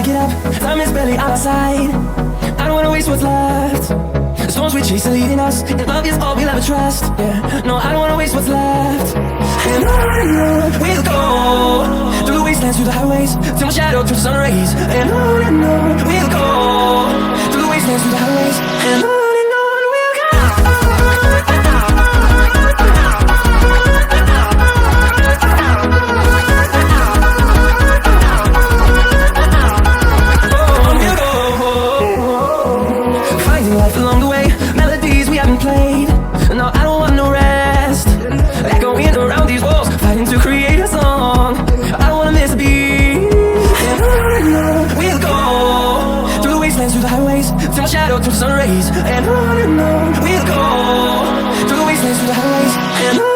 get up, time is barely on our side. I don't wanna waste what's left. The storms we chase are leading us, and love is all we'll ever trust. Yeah, no, I don't wanna waste what's left. And on we'll go, through the wastelands, through the highways, till my shadow turns to sun rays. And on we'll go, through the wastelands, through the highways, and on we'll go. Life along the way, melodies we haven't played. No, I don't want no rest. Echoing around these walls, fighting to create a song. I don't wanna miss a beat. And on we'll go, through the wastelands, through the highways, till my shadow turns to sun rays. And on we'll go, through the wastelands, through the highways, and on.